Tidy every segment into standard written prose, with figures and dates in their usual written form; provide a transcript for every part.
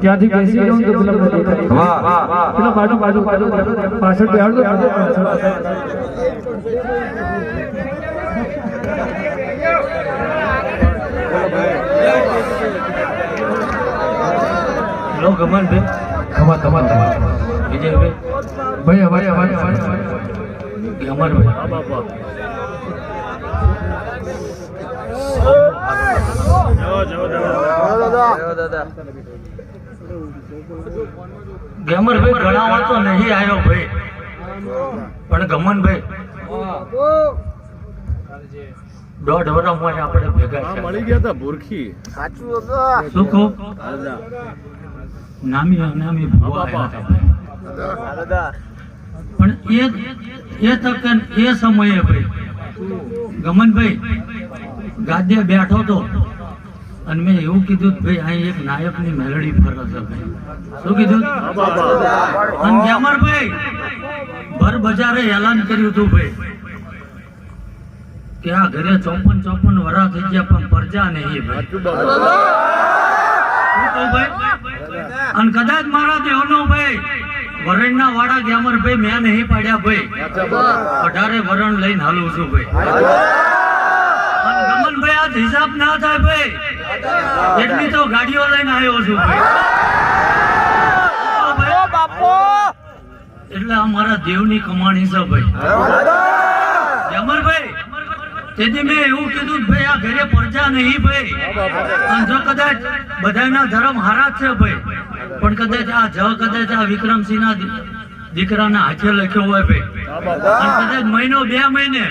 ક્યાંથી બેસી ગયો તો વાહ વાહ વાહ પેલો પાડો પાછળ બેહાડો લો ગમન બે ખમા વિજય ભાઈ અમારે ગમન ભાઈ બાપા દાદા ગેમર ભાઈ ઘણા વાર તો નહીં આવ્યો ભાઈ પણ ગમન ભાઈ દોઢ વર્ષમાં આપણે ભેગા મળી ગયા હતા ભૂરખી સાચું શું કહું નામી અનામી ભૂવા પણ એ તક એ સમયે ભાઈ ગમનભાઈ ગાદે બેઠો તો અને મેં એવું કીધું ભાઈ અહીં એક નાયક ની મેલડી ફરસ ભાઈ શું કીધું અને ગેમરભાઈ ભર બજારે એલાન કર્યું હતું ભાઈ કે આ ઘરે 54 વરા થઈ ગયા પણ પરજા નહીં ભાઈ અને કદાચ મારા દેવનો ભાઈ વરણના વાડા ગેમરભાઈ મેં નહીં પાડ્યા ભાઈ 18 વરણ લઈને હાલું છું ભાઈ ગમનભાઈ આ હિસાબ ના થાય ભાઈ એટલી તો ગાડીઓ લઈને આવ્યો છું ભાઈ એટલે આ મારા દેવની કમાણી છે ભાઈ ગમનભાઈ તેથી મેં એવું કીધું ભાઈ આ ઘરે પરજા નહીં ભાઈ અને જો કદાચ બધાના ધર્મ હારા જ છે ભાઈ પણ કદાચ આ વિક્રમસિંહ ના દીકરાના હાથે લખ્યો હોય ભાઈ અને કદાચ મહિનો 2 મહિને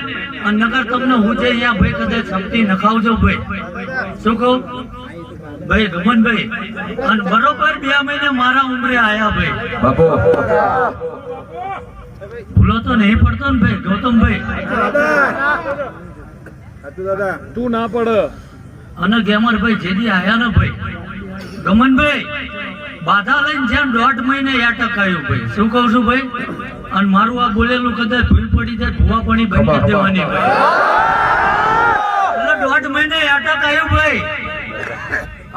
અને નગર તમને હું છે યા ભાઈ કદાચ શક્તિ નખાવજો ભાઈ શું કહું ભાઈ ગમનભાઈ અને બરોબર 2 મહિને મારા ઉંમરે આયા ભાઈ બાપુ ભૂલો તો નહીં પડતો ને ભાઈ ગૌતમભાઈ તું ના પડ અને ગેમરભાઈ જેદી આયા ને ભાઈ ગમનભાઈ બાધા લઈને જેમ 1.5 મહિને અટકાયું ભાઈ શું કહું છું ભાઈ અને મારું આ બોલેલું કદાચ ભૂલ પડી જાય ભૂવા પાણી બંધ કરી દેવાની ભાઈ એટલે 1.5 મહિને અટકાયું ભાઈ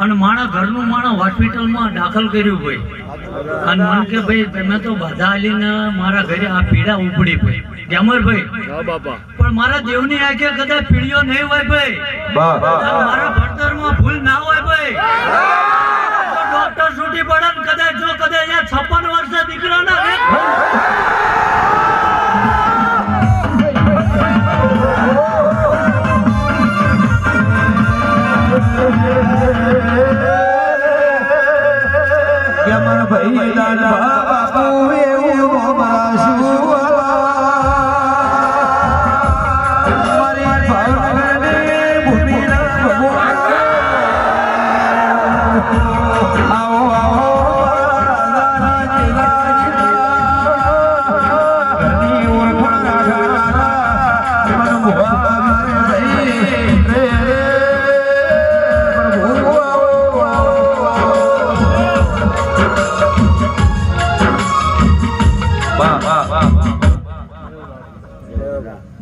અને મારા ઘરનું હોસ્પિટલમાં દાખલ કર્યું ભાઈ અને મને કે ભાઈ તમે તો બાધા આલીને મારા ઘરે આ પીડા ઉપડી ભાઈ ગેમરભાઈ પણ મારા દેવની આંખે કદાચ પીડીઓ નહીં હોય ભાઈ મારા ભણતરમાં ભૂલ ના હોય ભાઈ ડોક્ટર છૂટી પડે કદાચ જો કદાચ 56 વર્ષે દીકરાના ભાઈ બાપુ એવું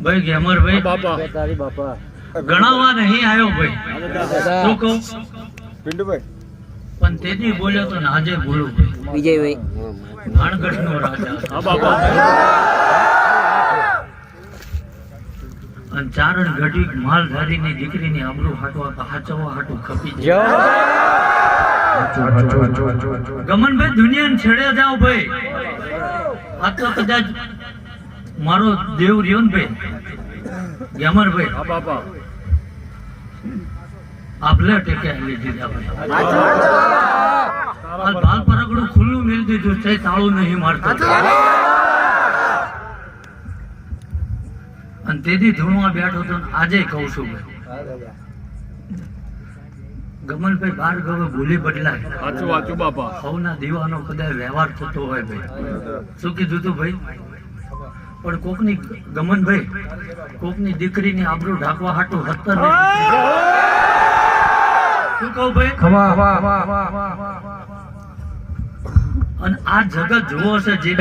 ભાઈ ગેમર ભાઈ ગણાવા નહીં આવ્યો ભાઈ શું કહું પિન્ટુભાઈ પણ તેથી બોલ્યો તો ને આજે બોલું વિજયભાઈ ભાણગઢનો રાજા હા બાપા અને ચારણ ઘડી માલધારીની દીકરીની આબરૂ હાચવવા હાટું ખપી ગમનભાઈ દુનિયાને છેડે જાઓ ભાઈ આ તો કદાચ મારો દેવ રહ્યો ને ભાઈ ગ્યામરભાઈ હા બાપા આપલે ટેકે લીધી આ બાલ પરગડું ખુલ્લું મેળ દીધું છે તાળું નહીં મારતો અને તેથી ધૂણવા બેઠો તો આજે કહું છું ગમનભાઈ બાર ગવે ભૂલી બદલાય સાચું સાચું બાપા સૌના દીવાનો કદાચ વ્યવહાર થતો હોય ભાઈ શું કીધું તું ભાઈ પણ કોકની ગમનભાઈ કોકની દીકરીની આબરૂ ઢાંકવા હાટું હતર શું કહું ભાઈ અને આ જગત જુઓ છે જે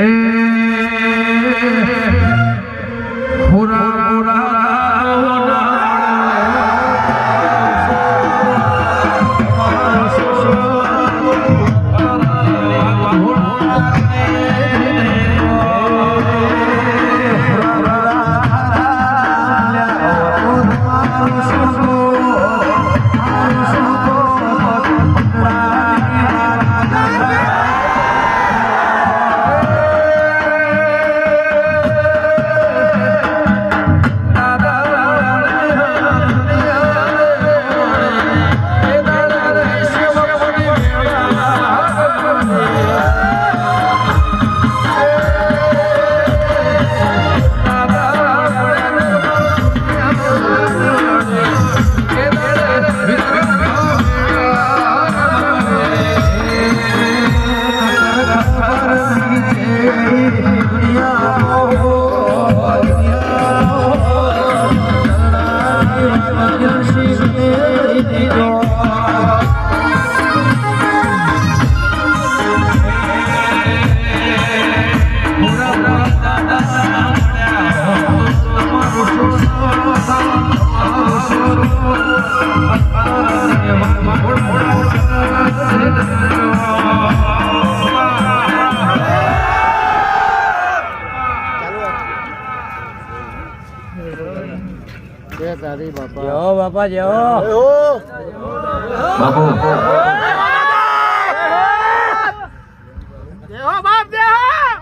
બાપા જેવો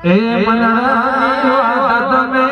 એ મનની વાત તમે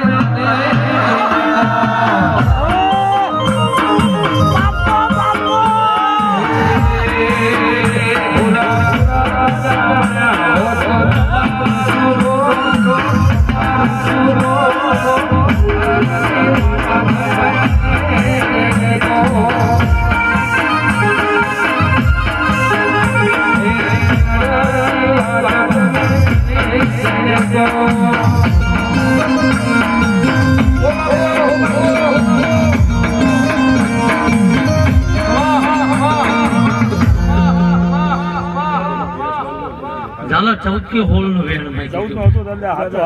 ઝાલા ચૌદકી હોળ નું વેણ મેં કીધું.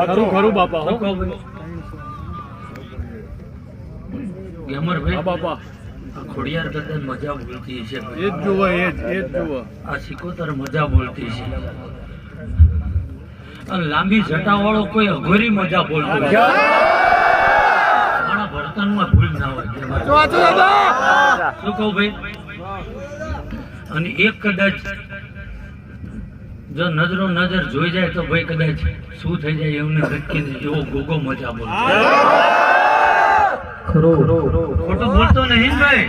ખરું ખરું બાપા હો. શું કહું ભાઈ? ગ્યામરભાઈ, હા બાપા આ ખોડિયાર કદાચ મજા બોલતી છે ભાઈ. એ જ જુઓ એ જ જુઓ આ સિકોતર મજા બોલતી છે અને લાંબી જટા વાળો કોઈ અઘોરી મજા બોલતો નથી. મારા વર્તનમાં ભૂલ ના હોય. શું કહું ભાઈ? અને એક કદાચ જો નજરો નજર જોઈ જાય તો ભાઈ કદાચ શું થઈ જાય એવું નક્કી નહીં. એવો ગોગો મજા બોલતો. ખોટું બોલતો નહીં ભાઈ.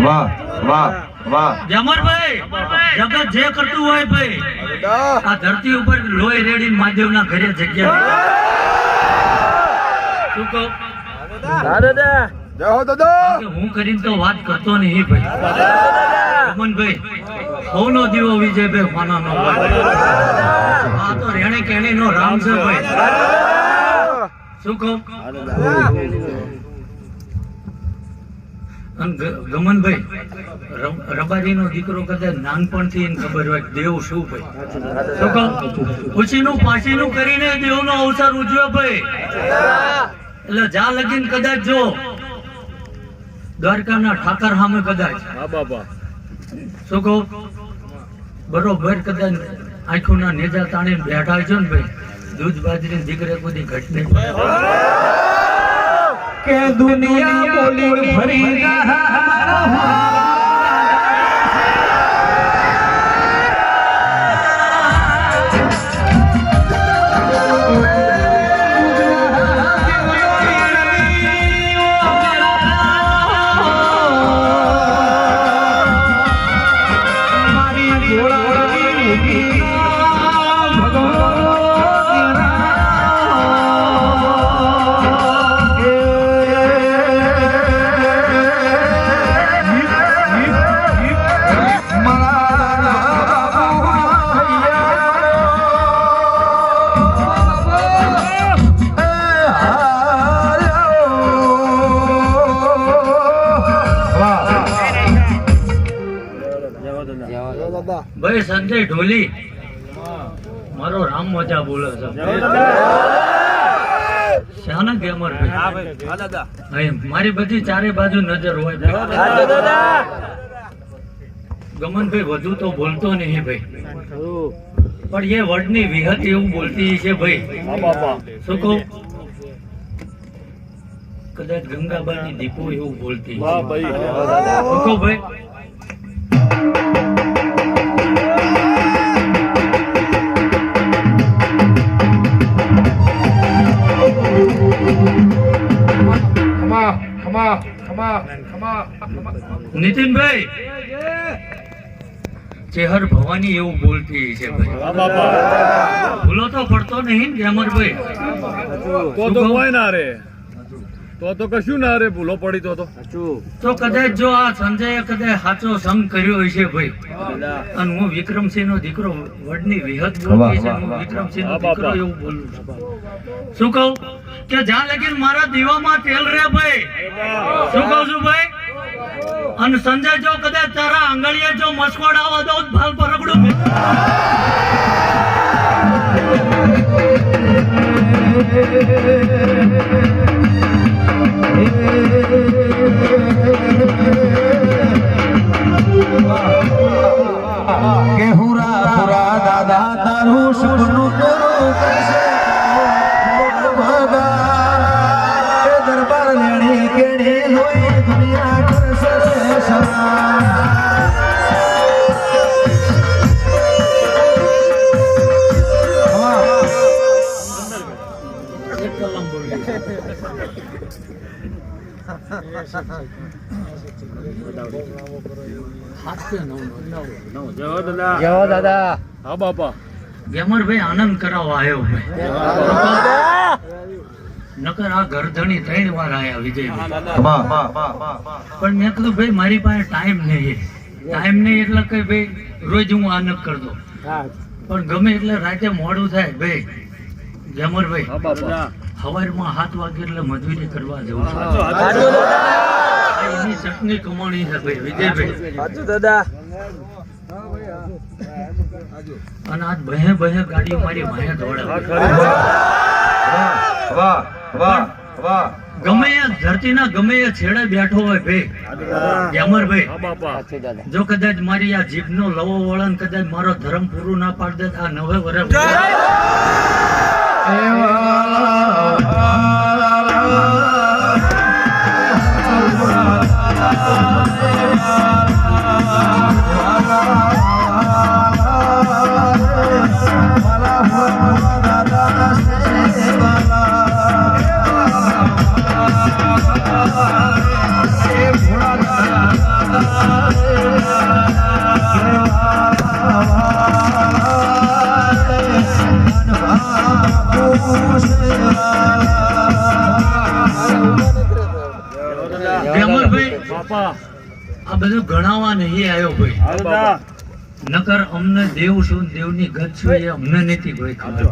વાહ વાહ વાહ જમરભાઈ, જગત જે કરતું હોય ભાઈ, આ ધરતી ઉપર લોહી રેડીને મહાદેવના ઘરે જગ્યા. શું કહું? કે હું કરીને તો વાત કરતો નહીં ભાઈ. રમનભાઈ, સૌનો દીવો વિજયભાઈ ખાના નો હોય. આ તો રેણે કેણી નો રામ છે ભાઈ. શું કહું? ગમનભાઈ, રબારી નો દીકરો કદાચ નાનપણથી એને ખબર હોય દેવ શું ભાઈ. શું કહું? ઉછીનું પાછીનું કરીને દેવનો અવસર ઉજવ્યો ભાઈ. એટલે જા લગીન કદાચ જો દ્વારકાના ઠાકર સામે કદાચ. હા બાપા શું કહું? બરોબર કદાચ આંખોના નેજા તાણીને બેઠા છો ને ભાઈ, દૂધ બાજરી દીકરે કોઈ ઘટ નહીં. કે દુનિયા બોલી ભરી ભાઈ સંજય ઢોલી મારો રામ મજા બોલે છે. શાના ગેમર ભાઈ, મારી બધી ચારે બાજુ નજર હોય. ગમનભાઈ વધુ તો બોલતો નહીં ભાઈ, પણ એ વર્ડની વિહત એવું બોલતી છે ભાઈ. શું કહું, કદાચ ગંગાબાની દીપો એવું બોલતી. શું કહું ભાઈ, નીતિનભાઈ ચેહર ભવાની એવું બોલતી છે ભાઈ. ભૂલો તો પડતો નહીં ને ગેમરભાઈ. તો કોઈ ના રે, તો કશું ના રે, ભૂલો પડી તો કદાચ જો આ સંજયે કદાચ સાચો સંગ કર્યો હશે ભાઈ, અને હું વિક્રમસિંહ નો દીકરો વડની વિહત બોલતી છે, હું વિક્રમસિંહ નો દીકરો એવું બોલું છું. શું કહું કે જ્યાં લગીન મારા દીવામાં તેલ રે ભાઈ. શું કહું છું ભાઈ, અને સંજય જો કદાચ તારા આંગળીએ જો મસ્કોડ આવવા દો ભાલ પર રગડું. કે હુરા દાદા તારું સપનું કરું દરબાર લેણી કેણી લોહી દુનિયા કરશે એક કલામ બોલી. જય દાદા. હા બાપા. ગેમરભાઈ આનંદ કરાવવા આવ્યો ભાઈ. નકર આ ઘરધણી 3 વાર આયા વિજયભાઈ, પણ મેં કીધું ભાઈ મારી પાસે ટાઈમ નહીં એટલે કઈ ભાઈ રોજ હું આ ન કરતો, પણ ગમે એટલે રાતે મોડું થાય ભાઈ. ગેમરભાઈ હા બાપા. સવારમાં 7 વાગે એટલે મજૂરી કરવા જવું છું. એની ચટણી કમાણી છે ભાઈ વિજયભાઈ. દાદા. અને આજ બહે ગાડીઓ મારી વાહે દોડાવે. ગમે એ ધરતીના ગમે એ છેડે બેઠો હોય ભાઈ ગેમરભાઈ, હા બાપા. જો કદાચ મારી આ જીભનો લવો વળન કદાચ મારો ધર્મ પૂરું ના પાડી દે આ 9 વર્ષ બાપા. આ બધું ગણાવા નહીં આવ્યો ભાઈ. હા બાપા. નકર અમને દેવ શું દેવની ગત શું એ અમને નથી ભાઈ ખબર.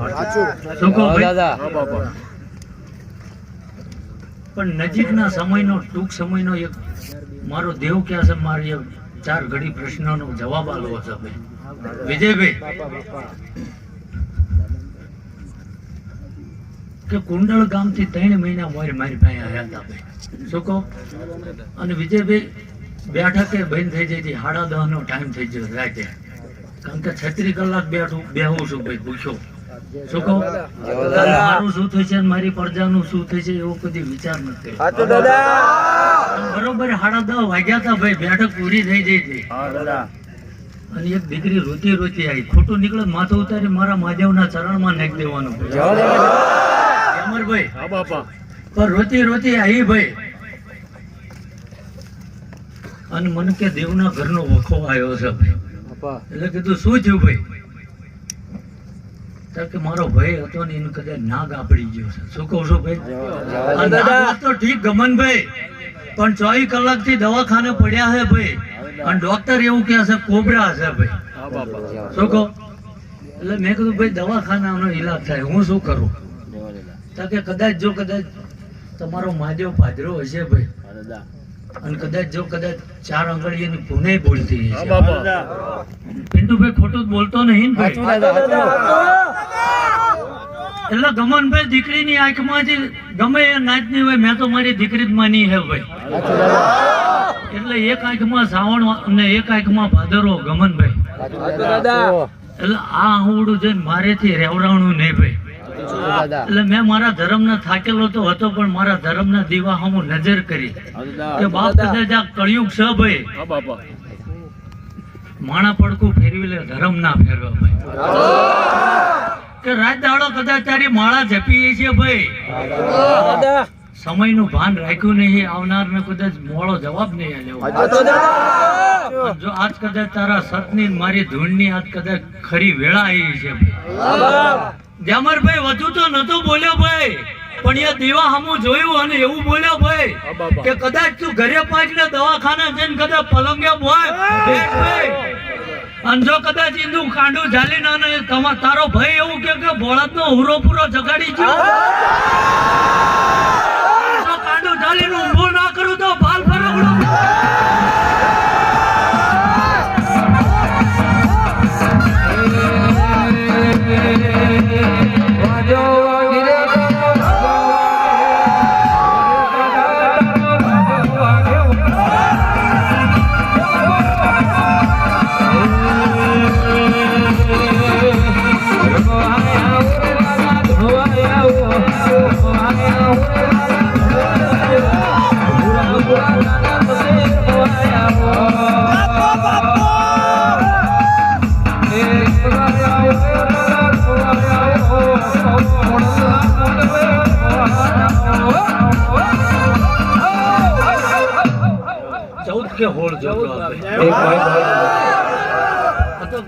શું કહો ભાઈ? દાદા. હા બાપા. પણ નજીકના સમયનો ટૂંક સમયનો એક મારો દેવ ક્યાં છે, મારી 4 ઘડી પ્રશ્નનો જવાબ આલવો છે ભાઈ વિજયભાઈ. કે કુંડળ ગામથી 3 મહિના મારી પાસે આવ્યા હતા ભાઈ. શું કહો? અને વિજયભાઈ બેઠકે બંધ થઈ જતી 10:30 નો ટાઈમ થઈ ગયો રાતે. કારણ કે 36 કલાક બેહું છું ભાઈ, પૂછો શું કહું? મારું શું થશે અને મારી પ્રજાનું શું થશે એવો કદી વિચાર નથી. બરોબર 10:30 વાગ્યા હતા ભાઈ, બેઠક પૂરી થઈ જઈ હતી અને એક દીકરી રોતી રોતી આવી. ખોટું નીકળે માથું ઉતારી મારા મહાદેવના ચરણમાં નાખી દેવાનું. અમરભાઈ હા બાપા. પણ રોતી રોતી આવી ભાઈ અને મને કે દેવના ઘરનો વખો આવ્યો છે ભાઈ. એટલે કીધું શું થયું ભાઈ? કે મારો ભાઈ હતો ને એનું કદાચ નાગ આપડી ગયો છે. શું કહું છું ભાઈ? આ નાગ તો ઠીક ગમનભાઈ, પણ 24 કલાકથી દવાખાને પડ્યા છે ભાઈ અને ડોક્ટર એવું કહે છે કોબરા છે ભાઈ. હા બાપા. શું કહું? એટલે મેં કીધું ભાઈ દવાખાનાનો ઈલાજ થાય, હું શું કરું? તો કે કદાચ તમારો મહાદેવ પાદરો હશે ભાઈ અને કદાચ 4 આંગળીઓની પુણે બોલતી હા હશે. બાપા. પિન્ટુભાઈ ખોટું બોલતો નહીં ને ભાઈ? એટલે ગમનભાઈ દીકરીની આંખમાંથી ગમે એ નાચની હોય, મેં તો મારી દીકરી જ માની હે ભાઈ. એટલે એક આંખમાં શ્રાવણ અને એક આંખમાં ભાદરો ગમનભાઈ. એટલે આ આંગળું જઈને મારેથી રેવરાણું નહીં ભાઈ. એટલે મેં મારા ધર્મના થાકેલો તો હતો પણ મારા ધર્મના દીવા હું નજર કરી કે બાપ કદાચ આ કળિયુગ છે ભાઈ, હા બાપા. માણા પડકું ફેરવી લે, ધર્મ ના ફેરવે ભાઈ. કે રાત દાડો કદાચ તારી માળા જપી છે ભાઈ, સમયનું ભાન રાખ્યું નહીં, આવનારને કદાચ મોળો જવાબ નહીં આલ્યો. જો આજ કદાચ તારા સતની ને મારી ધૂળની આજ કદાચ ખરી વેળા આવી છે ભાઈ. જામરભાઈ વધુ તો નતો બોલ્યો ભાઈ, પણ એ દીવા હમું જોયું અને એવું બોલ્યો ભાઈ કે કદાચ તું ઘરે પાછને દવાખાને જઈને કદાચ પલંગે બોય બેઠ ભાઈ અને જો કદાચ ઈંદુ કાંડું ઝાલી ના તારો ભાઈ એવું કે બળદનો હુરો પૂરો જગાડી ગયો, જો કાંડું ઝાલીને ઊભો ના કરું તો બાલ ફરકડો.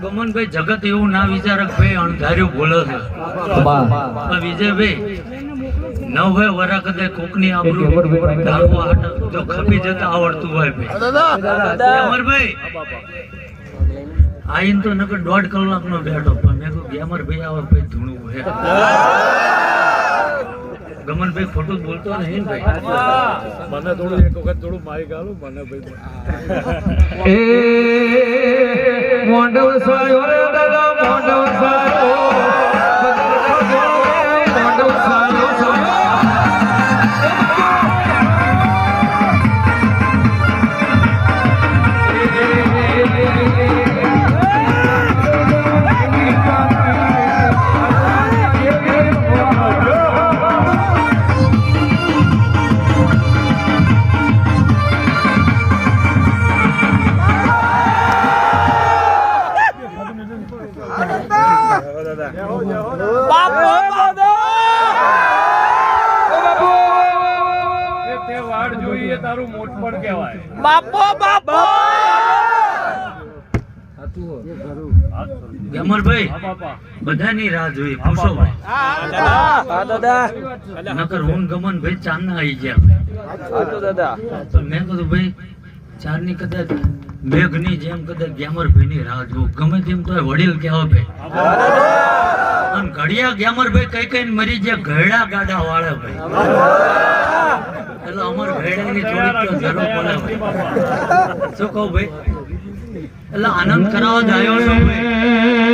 ગમનભાઈ જગત એવું ના વિચારક ભાઈ અણધાર્યું બોલે છે. વિજયભાઈ 9 વરા કદાચ કોકની આબરૂ ઢાંકવા જો ખપી જતા આવડતું હોય ભાઈ. અમરભાઈ આઈન તો નકર 1.5 કલાકનો બેઠો પણ મેં કહ્યું ગેમરભાઈ આવે ભાઈ ધૂણું હોય. ગમનભાઈ ખોટું બોલતો નહીં ને ભાઈ? મને થોડું એક વખત થોડું માઇક આલું મને ભાઈ. મોંડવ સાયો રે દાદા મોંડવ સાયો મોંડવ સાયો તે વાડ જોઈ એ તારું મોટપણ કહેવાય. ગમરભાઈ હા બાપા. બધાની રાહ જોઈ, પૂછો ભાઈ. નકર હું ગમન ભાઈ ચાંદના આવી ગયા તો મેં કીધું ભાઈ ચાંદની કદાચ મેઘની જેમ કદાચ ગેમરભાઈ ની રાહ જોઉં, ગમે તેમ તો વડીલ કહેવા ભાઈ. અને ઘડિયા ગેમરભાઈ કઈ કઈ મરી જે ઘરડા ગાડા વાળે ભાઈ. એટલે અમાર ઘરડાની થોડીક તો જરૂર પડે ભાઈ. શું કહું ભાઈ? એટલે આનંદ કરાવવા જ આવ્યો છો ભાઈ.